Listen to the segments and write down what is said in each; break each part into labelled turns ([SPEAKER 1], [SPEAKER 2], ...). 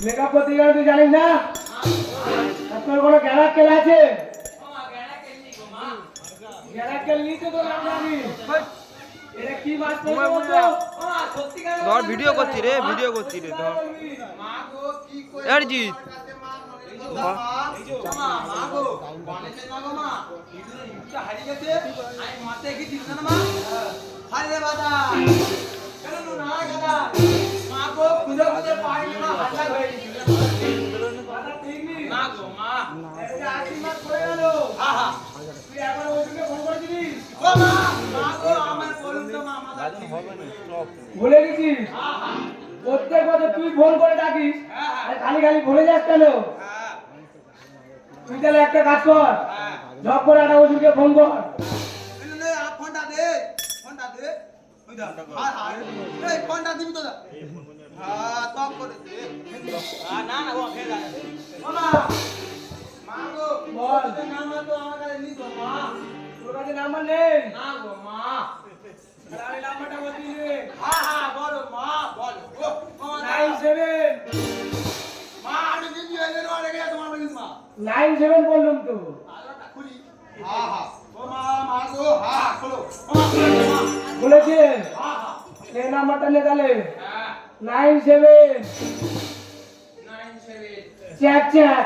[SPEAKER 1] Makeup করতে গেলে তুই জানিস না তোর কোনো গ্যারাক কেল আছে? গ্যারাক কেল নিয়ে তো তোর নাম জানি। এটা কি মাছ
[SPEAKER 2] ধর ভিডিও করছি রে ধর অরিজিৎ
[SPEAKER 1] ভুলে গেছিস? প্রত্যেক বছর তুই ফোন করে ডাকিস খালি খালি ভুলে যাস কেন? তুই তাহলে একটা কাজ কর, ঝপ করে একটা ওষুধকে ফোন কর। তোর কাছে নাম্বার নেই? নাম্বারটা বলছি রে। 97 বললাম তো। বলেছে এই নাম্বারটা নে তাহলে 97 চেক চেক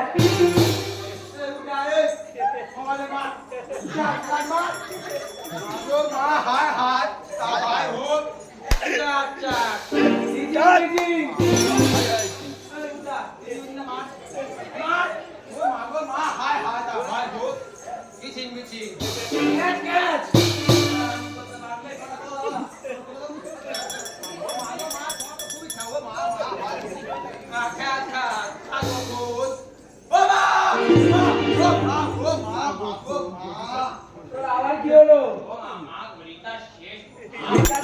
[SPEAKER 1] আবার কি হলো?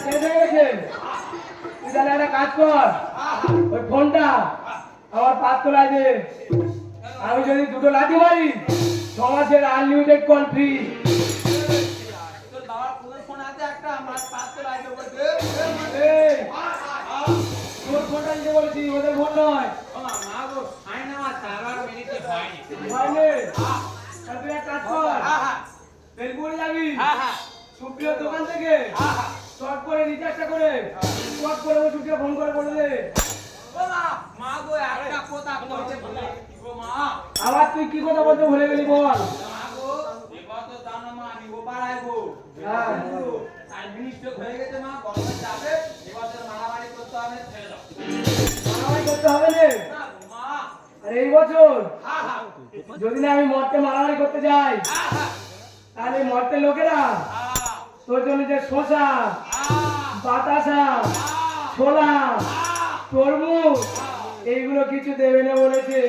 [SPEAKER 1] শেষ হয়ে গেছে। তুই তাহলে একটা কাজ কর, ওই ফোনটা আমার 5 তলায় দে। আমি যদি দুটো লাথি মারি 6 মাসের আনলিমিটেড কল ফ্রি। তোর ফোনটা দিতে বলেছি, ওদের ফোন নয়। তুই এক কাজ কর, বেলপুরে যাবি, সুপ্রিয় দোকান থেকে শর্ট করে রিচার্জটা করে শর্ট করে ওষুধকে ফোন করে বলে দে। আবার তুই কি কথা বলতে ভুলে গেলি বল? মারামারি করতে হবে না। আরে এই বছর যদি না আমি মরতে মারামারি করতে যাই তাহলে মরতে লোকেরা তোর জন্য যে শসা, বাতাসা, ছোলা, তরমুজ এইগুলো কিছু দেবে না বলেছে।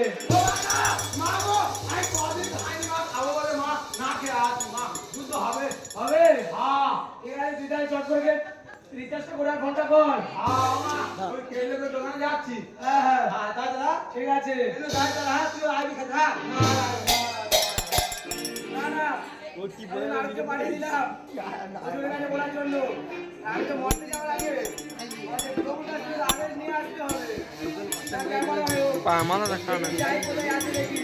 [SPEAKER 1] হবে? ঠিক আছে, তুই তাহলে চট করে রিচার্জটা করে আর ফোনটা কর। দোকানে যাচ্ছি। হ্যাঁ ঠিক আছে। না না আমি পাঠিয়ে দিলাম বলার জন্য। আমি তো মরতে যাওয়ার আগে আগে নিয়ে আসতে হবে। কোথায় আছে দেখি।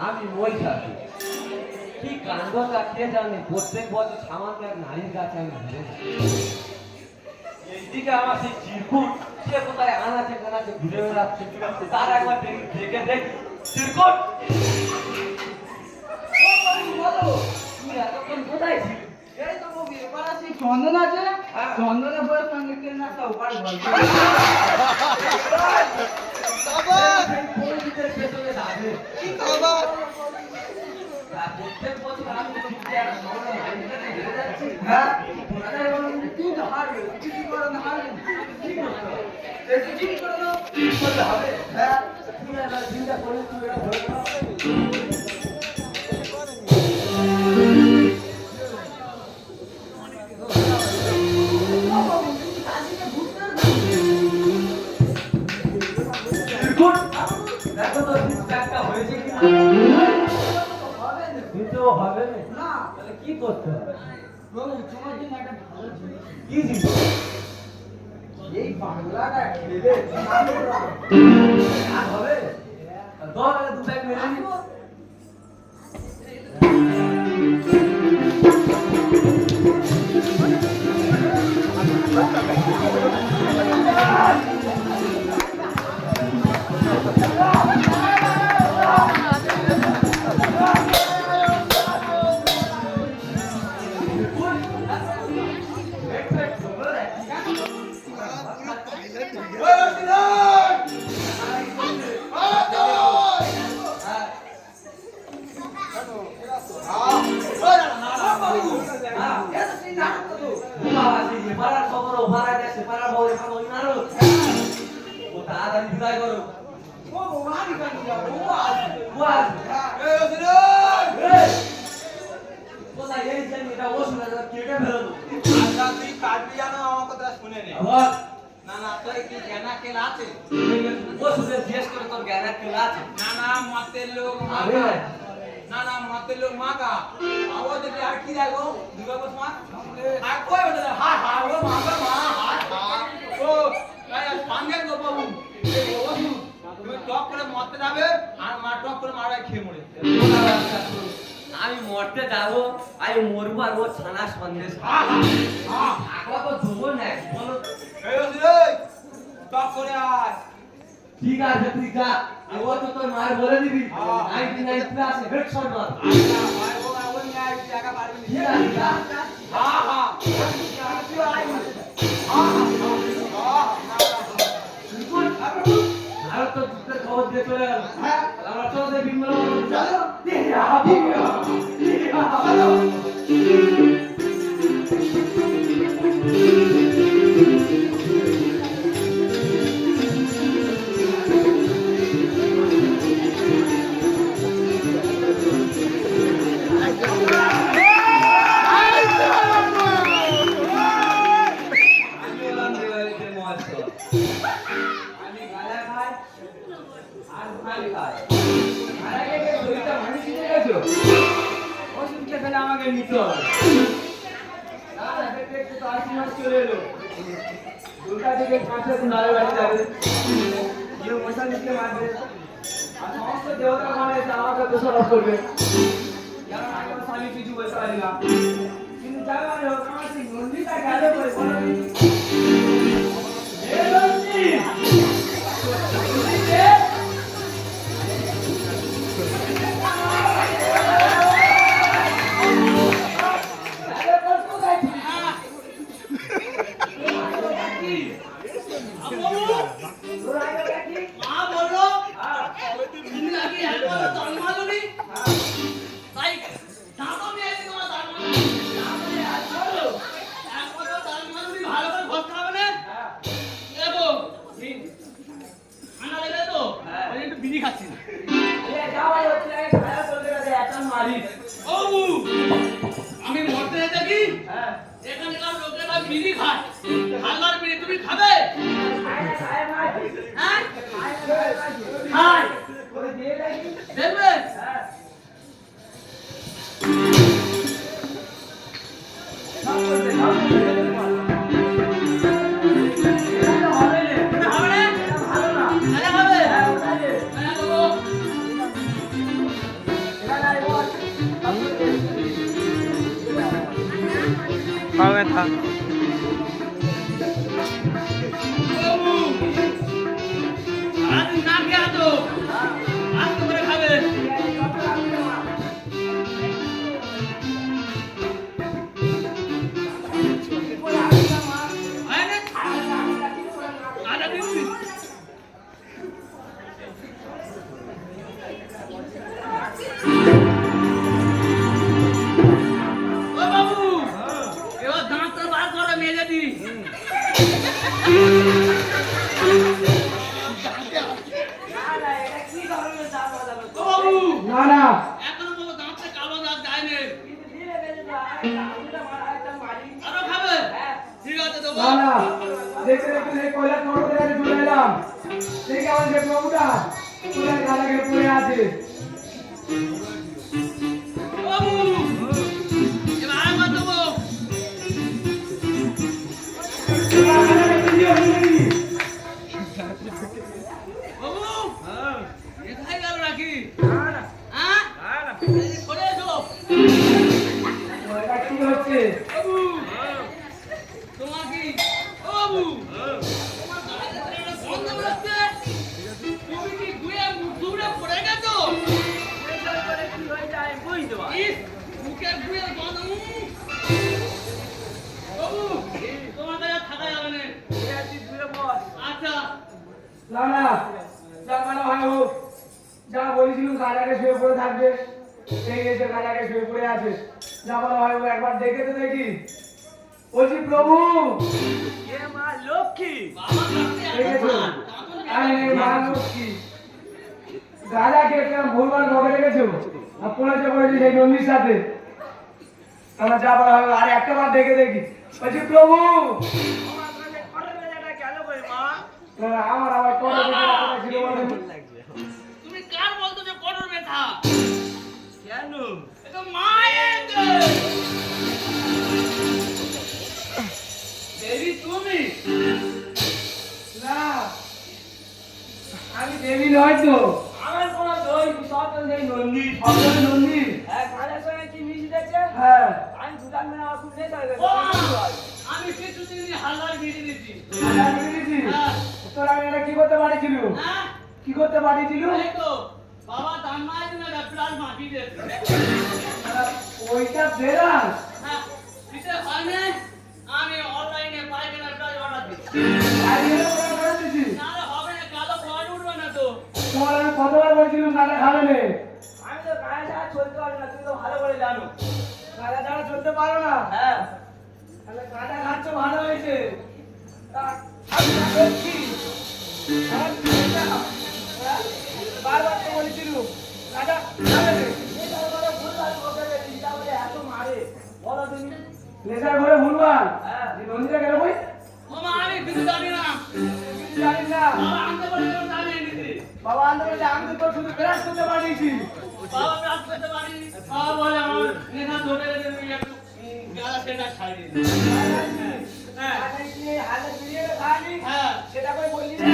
[SPEAKER 3] আমি ওই থাকি কি কাণ্ড কাটতে জানি প্রত্যেক বছর সামান্য এক নারীর কাছে আমি ঘুরে এইদিকে আমার সেই চিরকুট সে কোথায় আনাচে কানাচে ঘুরে বেড়াচ্ছে তার একবার দেখে দেখি চিরকুট তুমি এতক্ষণ কোথায় ছিল? এই তো ববি এবার আসি চন্দন আছে চন্দনের বইয়ের সঙ্গে কেন একটা উপায় গল্প প্রত্যেক বছর আমি হ্যাঁ তুই তো হারবে কিছু করে না হারবে কি করতে হবে হ্যাঁ তুমি একটা চিন্তা করে তুই এটা ভরে দাও দেখো তো ঠিকঠাকটা হয়েছে কি না।
[SPEAKER 1] কিন্তু হবে না।
[SPEAKER 3] না
[SPEAKER 1] তাহলে কি করতে হবে?
[SPEAKER 3] প্রভু তোমার জন্য একটা ভালো জিনিস।
[SPEAKER 1] কি জিনিস?
[SPEAKER 3] এই বাংলাটা খেলে
[SPEAKER 1] আর হবে? দর আগে দু ব্যাগ মেরে নি।
[SPEAKER 3] আমি মরতে যাবো, আমি মরবো আর ও ছানা সন্দেশ খাবো তো দেবো না বলো। ঠিক আছে তুই যা, ও তো তোর মার বলে দিবি 99 প্লাস হেডশট মার। ঠিক আছে যা। আর তো দুধের খবর দিয়ে চলে গেল। আমরা চলো দেখি আমাকে নিতে হবে। চলে এলো দুটা থেকে 5 দিন নারে বাড়ি যাবে, গিয়ে মশা নিতে মারবে আর সমস্ত দেবতা মানে আমাকে দোষারোপ করবে। কারণ আমি আমার স্বামী কিছু বলতে পারি না, কিন্তু যাবে মানে আমার সেই নন্দীটা গেল বলে বলো
[SPEAKER 4] আমি মরতে থাকি এখানকার লোকেরা বিড়ি খায়, হালদার বিড়ি তুমি খাবে? হ্যাঁ খায় দেখবে
[SPEAKER 2] খাবে থাক
[SPEAKER 4] আজ না খেয়ে তো আজ করে খাবে।
[SPEAKER 1] না না
[SPEAKER 4] এখনো তো দাঁতে কালো দাগ যায়নি, আরো খাবে? ঠিক আছে তো
[SPEAKER 1] না না দেখতে দেখতে সেই কৈলাস পর্বতের কাছে চলে এলাম। দেখি আমার যে প্রভুটা কোথায় গাদাকে পড়ে আছে?
[SPEAKER 4] বাবু এবার আরেকবার দেবো।
[SPEAKER 1] গাদাকে কি দিয়ে হলো নাকি?
[SPEAKER 4] বাবু কোথায় গেল নাকি? হ্যাঁ এই করে এসো।
[SPEAKER 1] এটা কি হচ্ছে?
[SPEAKER 4] বাবু তোমার কি ও বাবু তোমার গাড়িতে একটা গন্ধ বেরোচ্ছে। তুমি কি গুয়ে মুখে পড়ে গেছো? ইস, মুখের গুয়ের গন্ধ। বাবু তোমার কাছে থাকা যাবে না। আচ্ছা
[SPEAKER 1] না না, যা মানে হয় হোক। যা বলেছিলুম গাদাকে শুয়ে পড়ে থাকবে, এই এসে গাদাকে শুয়ে পড়ে আছে। যা বলা হয় হোক, একবার দেখে তো দেখি। বলছি প্রভু,
[SPEAKER 4] বাবা কাছে
[SPEAKER 1] দেখেছো?
[SPEAKER 4] আছে।
[SPEAKER 1] আরে মানুষ কি গাদাকে একটা ভুলবার নগে রেখেছো আর পড়েছে সেই নন্দীর সাথে। আমার যা বলা হবে আর একটা বার দেখে দেখি। বলছি প্রভু, না, না, আমার আবার কত ছিল বলে।
[SPEAKER 4] তুমি কার বলতো যে কঠোর ব্যথা? কেন? এটা মায়ের দোষ। দেবী তুমি?
[SPEAKER 1] না, আমি দেবী নয় তো।
[SPEAKER 3] আমার কোনো দই সব তো নেই নন্দী।
[SPEAKER 1] সকল নন্দী।
[SPEAKER 3] হ্যাঁ কালের সঙ্গে কি মিশ গেছে?
[SPEAKER 1] হ্যাঁ,
[SPEAKER 3] আমি দুটার মেয়ে আমার খুব নেশা হয়ে
[SPEAKER 4] ও,
[SPEAKER 3] গেছে।
[SPEAKER 4] আমি কিছুদিন হালদার বিড়ি দিচ্ছি।
[SPEAKER 1] আচ্ছা, বুঝে দিয়েছি।
[SPEAKER 4] হ্যাঁ।
[SPEAKER 1] তোর আমি এটা কি করতে পারিছিল?
[SPEAKER 4] হ্যাঁ
[SPEAKER 1] কি করতে পারিছিল?
[SPEAKER 4] এই তো বাবা দান মাই দিনে প্লাস মাটি দিয়েছে।
[SPEAKER 1] ওইটা বেরাস।
[SPEAKER 4] হ্যাঁ দিতে হয় না। আমি অনলাইনে পাইকারি প্লাস অর্ডার দিচ্ছি।
[SPEAKER 1] আর এর উপরে করে দিছি।
[SPEAKER 4] নাহলে হবে না, কালো পয়েন্ট উঠবে না তো।
[SPEAKER 1] তোমার আমি কতবার বলছিলাম গাঁজা খাবে না।
[SPEAKER 3] আমি তো গায়ে ছাড়া চলতে পারি না, তুমি তো ভালো করে জানো।
[SPEAKER 1] গাঁজা ছাড়া চলতে পারো না।
[SPEAKER 3] হ্যাঁ
[SPEAKER 1] তাহলে গাঁজা খাচ্ছ ভালো হয়েছে। তা আমি যা করছি, আমার কি এটা? হ্যাঁ? বারবার তো বলছিলুম, গাঁজা খাবে না।
[SPEAKER 3] এটা বড় ভুলভাল বকে গেছি, যা বলে এত মারে। বলো তুমি।
[SPEAKER 1] নেশার ঘরে ভুলবার।
[SPEAKER 3] হ্যাঁ।
[SPEAKER 1] যে নন্দীরা গেল কই?
[SPEAKER 4] মামা আমি কিছু জানি না।
[SPEAKER 1] কিছু জানিস না।
[SPEAKER 4] বাবা আনতে বলে আমি জানি নিছি।
[SPEAKER 1] বাবা আনতে বলছে, আমি তো তোর শুধু বিরাজ করতে পারিয়েছি।
[SPEAKER 4] বাবা প্লাস করতে পারি। বাবা বলে আমার নেশা ধরে গেছে, তুমি একটু গালা সেটা খাই দিন। হ্যাঁ
[SPEAKER 1] আগে কি হালে বিরিয়ে খালি?
[SPEAKER 4] হ্যাঁ
[SPEAKER 1] সেটা করে বললি না।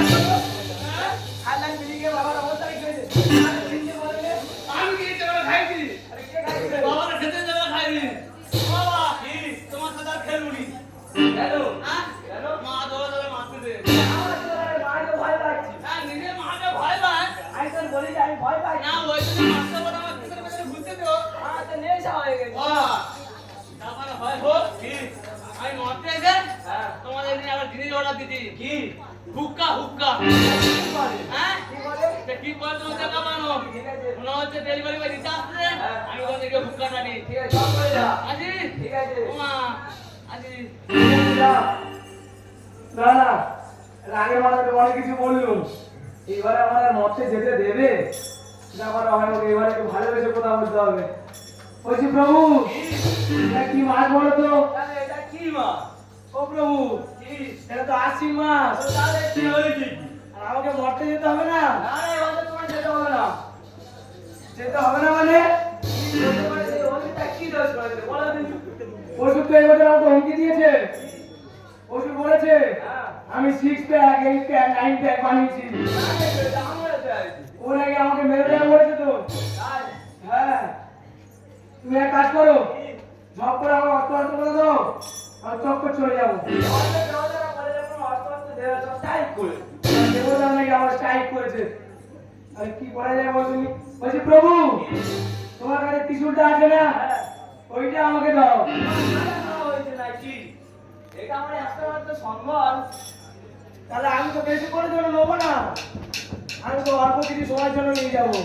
[SPEAKER 4] হ্যাঁ
[SPEAKER 1] হালে বিরিয়ে বাবার অবস্থা কি হয়েছে? হালে বিরিয়ে বললে,
[SPEAKER 4] আমি কি এটা খাইছি?
[SPEAKER 1] আরে কে খাইছে?
[SPEAKER 4] বাবা খেতে যাবে খাইনি। বাবা কি তোমার সাথে আর খেলবনি।
[SPEAKER 3] কেন?
[SPEAKER 4] হ্যাঁ
[SPEAKER 3] কেন?
[SPEAKER 4] মা ধরে ধরে মারতে দে।
[SPEAKER 1] আমার তো আরে মাকে ভয় লাগছে।
[SPEAKER 4] হ্যাঁ নিজে মাকে ভয় পায়
[SPEAKER 1] আমি তোর বলি যে আমি ভয় পাই
[SPEAKER 4] না, ওই জন্য মারতে বলে আমার ভিতরে ভিতরে ঘুরতে দিও।
[SPEAKER 3] আমার তো নেশা হয়ে গেছে।
[SPEAKER 4] তারপরে হয় হোক কি আমি মরতে এসে
[SPEAKER 3] হ্যাঁ।
[SPEAKER 4] তোমাদের দিন আবার জিনিস অর্ডার দিচ্ছি।
[SPEAKER 3] কি?
[SPEAKER 4] হুক্কা হুক্কা।
[SPEAKER 3] কি বলে?
[SPEAKER 4] হ্যাঁ
[SPEAKER 3] কি বলে?
[SPEAKER 4] তা কি বলে তুমি দেখা পানো?
[SPEAKER 3] ঠিক আছে।
[SPEAKER 4] মনে হচ্ছে ডেলিভারি বয় দিতে আসছে। আমি ওখান থেকে হুক্কাটা নিই।
[SPEAKER 3] ঠিক আছে, সব করে যা।
[SPEAKER 4] আজি
[SPEAKER 3] ঠিক আছে।
[SPEAKER 4] ওমা আজি
[SPEAKER 1] না না, আগে মানে তো অনেক কিছু বললুম। এবারে আমার আর মঠে যেতে দেবে না? আমার হয় হোক, এবারে একটু ভালোবেসে কথা বলতে হবে। বলছি প্রভু, এটা কি মাছ বলো তো?
[SPEAKER 3] তাহলে এটা কি মা?
[SPEAKER 1] ও প্রভু,
[SPEAKER 3] কি?
[SPEAKER 1] এটা তো আশ্বিন মাস।
[SPEAKER 3] তো তাহলে কি হয়েছে কি?
[SPEAKER 1] আর আমাকে মঠে যেতে হবে না?
[SPEAKER 3] না না, এবারে তোমার যেতে হবে না।
[SPEAKER 1] যেতে হবে না মানে?
[SPEAKER 3] কি বলতে পারে যে ওষুধটা কি দোষ করেছে? বলো তুমি।
[SPEAKER 1] ওষুধ তো এবার আমাকে হুমকি দিয়েছে। ওষুধ বলেছে
[SPEAKER 3] হ্যাঁ।
[SPEAKER 1] আমি 6 প্যাক 8 প্যাক 9 প্যাক বানিয়েছি।
[SPEAKER 3] না, না, এটা আমার চাই।
[SPEAKER 1] ও নাকি আমাকে মেরে দেওয়া বলেছে তো।
[SPEAKER 3] তাই?
[SPEAKER 1] হ্যাঁ, তুমি এক কাজ করো, ঝপ করে আমার অস্ত্র অস্ত্র করে দাও, আমি চক্কর চলে যাবো।
[SPEAKER 3] অস্ত্র দেওয়াটা বলে যখন অস্ত্র অস্ত্র দেওয়া সব টাইট করে।
[SPEAKER 1] দেবতা নাকি আমার স্ট্রাইক করেছে। আরে কি করা যায় বল তুমি? বলছি প্রভু, তোমার কাছে ত্রিশূলটা আছে না?
[SPEAKER 3] হ্যাঁ।
[SPEAKER 1] ওইটা আমাকে দাও।
[SPEAKER 3] না, না, হয়েছে নাকি? এটা আমার একটা মাত্র সম্বল।
[SPEAKER 1] তাহলে আমি তো বেশি করে জন্য নেবো না, আমি তো অল্প কিছু সময়ের জন্য নিয়ে যাবো।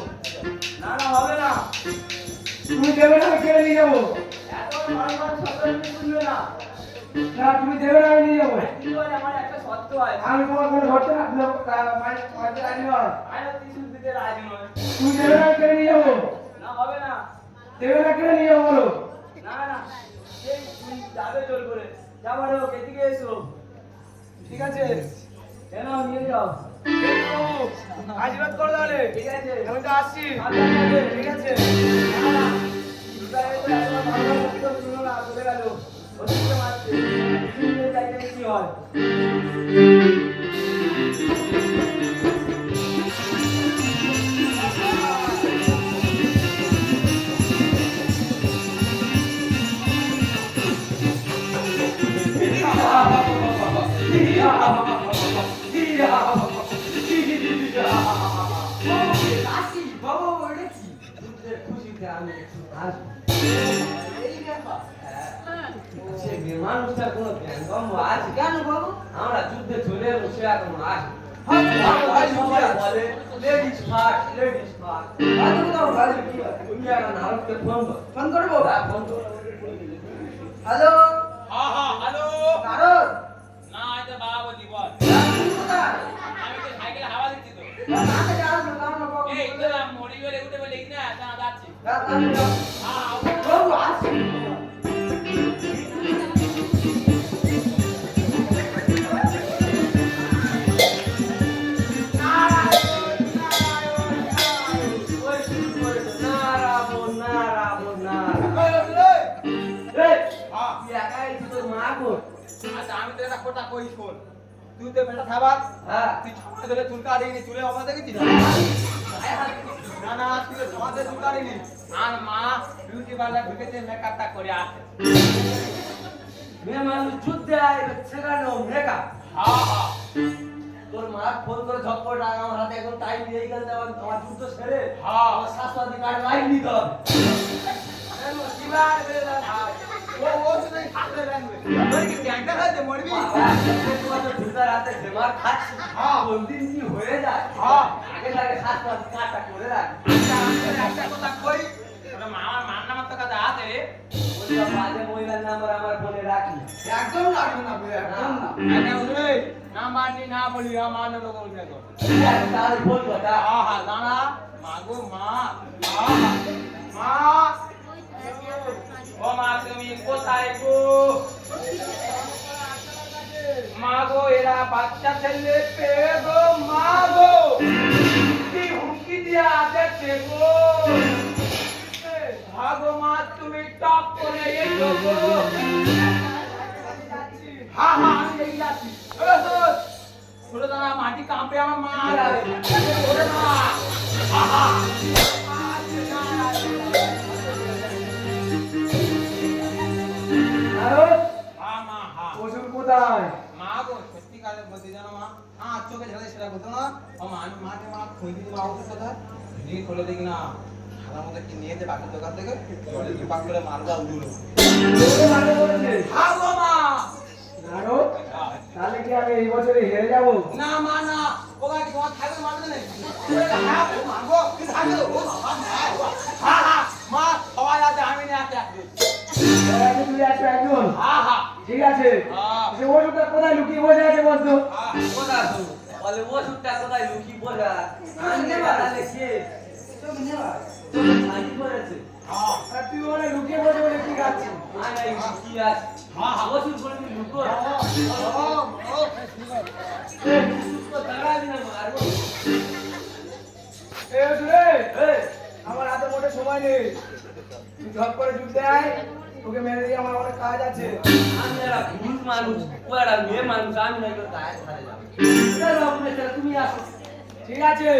[SPEAKER 3] না না, হবে না।
[SPEAKER 1] তুমি দেবে না, আমি কেড়ে নিয়ে যাবো।
[SPEAKER 3] এত সম্মান সরকার বুঝবে না।
[SPEAKER 1] না তুমি দেবে না, আমি নিয়ে যাবো।
[SPEAKER 3] কিন্তু ভাই, আমার একটা শর্ত আছে।
[SPEAKER 1] আমি তোমার কোনো ধরতে মাঝে রাজি নয়।
[SPEAKER 3] আমি ত্রিশূল দিতে রাজি নয়।
[SPEAKER 1] তুমি দেবে না, আমি কেড়ে নিয়ে যাবো।
[SPEAKER 3] না, হবে না।
[SPEAKER 1] দেবে না, কেড়ে নিয়ে যাবো বলো।
[SPEAKER 3] না না, এই তুমি যাবে জোর করে। যাবার হোক, এদিকে এসো।
[SPEAKER 1] ঠিক আছে,
[SPEAKER 3] কেন নিয়ে যাও।
[SPEAKER 1] আশীর্বাদ করো তাহলে।
[SPEAKER 3] ঠিক আছে।
[SPEAKER 1] আমি তো আসছি।
[SPEAKER 3] আচ্ছা, ঠিক আছে।
[SPEAKER 1] ঠিক আছে।
[SPEAKER 3] দুটা এসে একবার ভালো বক্তব্য শুনলো না, চলে গেল। ওদিকে মারছে। ওদিকে যাইতে কি হয়?
[SPEAKER 4] আসি বাবা ওটা কি
[SPEAKER 3] খুশিতে আমি একটু হাসবো।
[SPEAKER 4] এই ব্যাপার
[SPEAKER 3] সে মানুষটার কোনো জ্ঞান কম আছে?
[SPEAKER 4] কেন বাবু
[SPEAKER 3] আমরা যুদ্ধে চলে এলো, সে এখন আসে।
[SPEAKER 4] ভাই
[SPEAKER 3] সবাই বলে লেডিস ফার্স্ট, লেডিস ফার্স্ট।
[SPEAKER 4] ভালো দাও ভালো কি হয়
[SPEAKER 3] তুমি এখন নারদকে ফোন কর।
[SPEAKER 4] ফোন করবো
[SPEAKER 3] হ্যাঁ, ফোন কর।
[SPEAKER 4] হ্যালো
[SPEAKER 5] হ্যালো
[SPEAKER 4] কারণ
[SPEAKER 5] না এটা বাবা বলি বল
[SPEAKER 4] তুমি কোথায়
[SPEAKER 5] আমি তো সাইকেল হাওয়া দিচ্ছি তো
[SPEAKER 4] আমাকে জানো না না বাবু
[SPEAKER 5] এই তো মরি গেলে উঠে বলে না তা যাচ্ছি
[SPEAKER 4] বাবু আসি
[SPEAKER 3] ওই শুরু করেছে, নারায়ণ, নারায়ণ, নারায়ণ। এই, তুই একাই ছিল, মা কোন?
[SPEAKER 5] আচ্ছা আমি তো একটা কথা কই শোন তুই তো বেটা খাবার
[SPEAKER 3] হ্যাঁ।
[SPEAKER 5] তুই ছাপা ধরে চুল কাটিনি চুলে অবস্থা দেখেছিস না না তুই তো সমাজে চুল কাটিনি আর মা বিউটি পার্লার ঢুকেছে মেকআপটা করে আসে
[SPEAKER 3] মেয়ে মানুষ যুদ্ধে আয়, শেখানো মেকআপ।
[SPEAKER 5] হ্যাঁ হ্যাঁ
[SPEAKER 3] তোর মা ফোন করে ঝটপট আয়, আমার হাতে এখন টাইম নেই, এই কারণে আমার যুদ্ধ সেরে
[SPEAKER 5] হ্যাঁ।
[SPEAKER 3] আমার স্বাস্থ্য কার্ড লাইন নিতে হবে।
[SPEAKER 5] ও ও তো নাই থাকতে লাগবে তোর কি ক্যান্সার হয়েছে মরবি
[SPEAKER 3] দুটা রাতে বেমার খাচ্ছি,
[SPEAKER 5] হ্যাঁ।
[SPEAKER 3] কোন দিন কি হয়ে যায়,
[SPEAKER 5] হ্যাঁ।
[SPEAKER 3] আগে লাগে স্বাস্থ্য কার্ডটা করে রাখ।
[SPEAKER 5] একটা কথা কই আমার মান নামার তো কাছে আছে রে
[SPEAKER 3] ওইসব বাজে মহিলার নাম্বার আমার ফোনে রাখি।
[SPEAKER 4] একদম লাগবে না ভাই একদম না
[SPEAKER 5] আরে ওরে না মানি না বলি আমার লোক বলবে তো
[SPEAKER 3] ঠিক আছে, তাহলে ফোন কর, যা।
[SPEAKER 5] আহা দাঁড়া মাগো মা আহা মা ও মা তুমি কোথায় গো মা গো এরা বাচ্চা ছেলে পেয়ে গো মা গো কি হুমকি দিয়া দেখছে গো ভাগো মা তুমি টপ করে এসো গো হ্যাঁ হ্যাঁ আমি এই যাচ্ছি ছোট দাঁড়া মাটি কাঁপে আমার মা ওরে মা আহা
[SPEAKER 1] নারদ,
[SPEAKER 5] হ্যাঁ মা হ্যাঁ
[SPEAKER 1] ওষুধ কোথায়?
[SPEAKER 5] মা গো সত্যিকারে বলতে জানো মা হ্যাঁ চোখে ঝালে সেটা বলতো না ও মা আমি মাকে মা খুঁজে দিই মা ওষুধ কোথায় দিয়ে খুলে দেখি না সাদা মতো কি নিয়ে যেতে বাকির দোকান থেকে জলে কি পাক করে মালদা উড়ুলো
[SPEAKER 1] তোকে ভালো বলেছে।
[SPEAKER 5] হ্যাঁ গো মা
[SPEAKER 1] নারদ, তাহলে কি আমি এই বছরে হেরে যাবো?
[SPEAKER 5] না মা না ওরা কি তোমার থাকবে মারবে না হ্যাঁ ও মা গো কি থাকবে ও বাবা হ্যাঁ হ্যাঁ মা সবাই আছে আমি না আছে
[SPEAKER 1] এবার আমি তুই আসবে একজন।
[SPEAKER 5] হ্যাঁ হ্যাঁ
[SPEAKER 1] ঠিক আছে,
[SPEAKER 5] হ্যাঁ।
[SPEAKER 1] সে ওষুধটা কোথায় লুকিয়ে বসে আছে বলতো?
[SPEAKER 3] কোথায় আছে? বলে ওষুধটা কোথায় লুকিয়ে পড়ে আছে? আমি নেবা, তাহলে কে?
[SPEAKER 4] তুমি নেবা
[SPEAKER 3] তোকে ছানি করেছে।
[SPEAKER 5] হ্যাঁ
[SPEAKER 1] আর তুই ওখানে লুকিয়ে বসে বসে কি খাচ্ছিস?
[SPEAKER 3] আমি এই লুকিয়ে আছি। ওষুধ করে তুই লুকো। তো দাঁড়াবি না, মারবো।
[SPEAKER 1] এই ওষুধ রে,
[SPEAKER 3] এই,
[SPEAKER 1] আমার হাতে মোটে সময় নেই। তুই ঝপ করে যুদ্ধে আয়, তোকে মেরে দিয়ে আমার অনেক কাজ আছে।
[SPEAKER 3] আমি একটা পুরুষ মানুষ, ও একটা মেয়ে মানুষ, আমি নাই করে গায়ে ছাড়ে যাবো। চলো, আপনি চলো, তুমি আসো।
[SPEAKER 1] ঠিক আছে,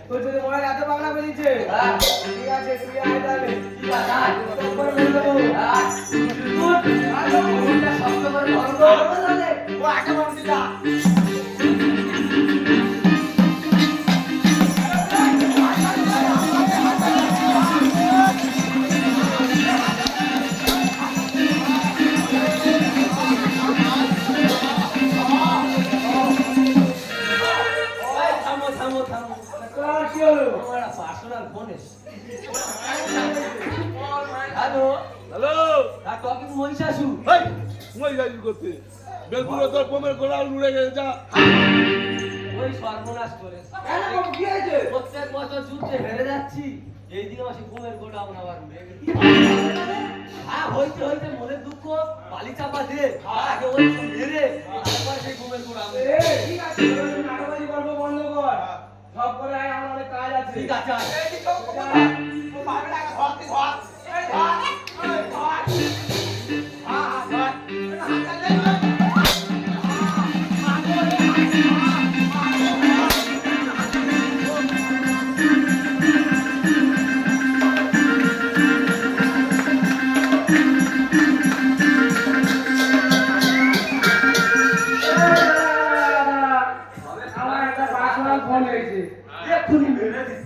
[SPEAKER 1] তোর যদি মনে হয় এত পাগলা বেরিয়েছে,
[SPEAKER 3] হ্যাঁ।
[SPEAKER 1] ঠিক আছে, তুই আয় তাহলে।
[SPEAKER 3] ঠিক আছে, আয়।
[SPEAKER 1] তোর করে মেরে দেবো।
[SPEAKER 3] আয়। গুড। আয়, ওটা শক্ত করে ধরো। ধরো তাহলে।
[SPEAKER 5] ও একটা মানুষ যা
[SPEAKER 3] ওই, থামো, থামো, থামো।
[SPEAKER 1] তোর কি হলো?
[SPEAKER 3] আমার একটা personal phone এসেছে। হ্যালো,
[SPEAKER 2] হ্যালো
[SPEAKER 3] আর talking মহিষাসুর।
[SPEAKER 6] এই মই যাই করতে বেলপুরে তোর পোমের গোড়াল উড়ে গেছে যা
[SPEAKER 3] ওই সর্বনাশ করে।
[SPEAKER 4] কেন বাবু কি হয়েছে
[SPEAKER 3] প্রত্যেক বছর যুদ্ধে হেরে যাচ্ছি, এইদিকে মাসে ঘুমের গোডাউন আবার উড়ে গেছে। হ্যাঁ, হইতে হইতে মনের দুঃখ বালি চাপা দে, আগে ওই মেরে তারপর সেই ঘুমের গোডাউন।
[SPEAKER 1] এই, ঠিক আছে, তোর নাটকবাজি গল্প বন্ধ কর। সব করে আয়, আমার অনেক কাজ আছে।
[SPEAKER 4] ঠিক আছে আয়।
[SPEAKER 5] এই যে চোখ খোলা ও পাগল আগে ধর তুই ধর এই ধর এই ধর ধর হাত দে
[SPEAKER 1] আমার একটা পার্সোনাল ফোন হয়েছে।
[SPEAKER 4] এক্ষুনি মেরে দিস।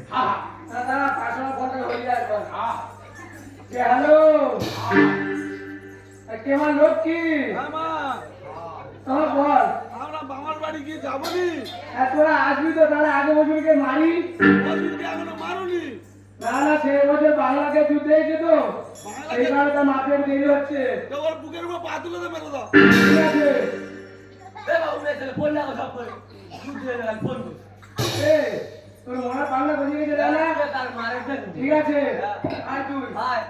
[SPEAKER 1] দাদা পার্সোনাল ফোনটা হয়ে যায় একবার। হ্যালো, কেমন লোক কি
[SPEAKER 6] হ্যাঁ মা,
[SPEAKER 1] তোমার বল।
[SPEAKER 6] আমরা মামার বাড়ি গিয়ে যাবো নি।
[SPEAKER 1] তোরা আসবি তো, তাহলে আগে বছরকে মারি।
[SPEAKER 6] বছরকে এখনো মারুনি।
[SPEAKER 1] না না, সে বছর বাংলাকে যুদ্ধ হয়েছে তো, এই কারণে তার মাঠে দেরি হচ্ছে।
[SPEAKER 6] তো ওর বুকের উপর পা তুলে মেরে দাও।
[SPEAKER 1] ঠিক আছে,
[SPEAKER 4] এ বাবু মেয়ে ফোন লাগো সব করে। দুধে ফোন কর।
[SPEAKER 1] এ, তোর মনে বাংলা বুঝে গেছে না?
[SPEAKER 4] তার মারে ফেল।
[SPEAKER 1] ঠিক আছে, আয় তুই।
[SPEAKER 4] আয়।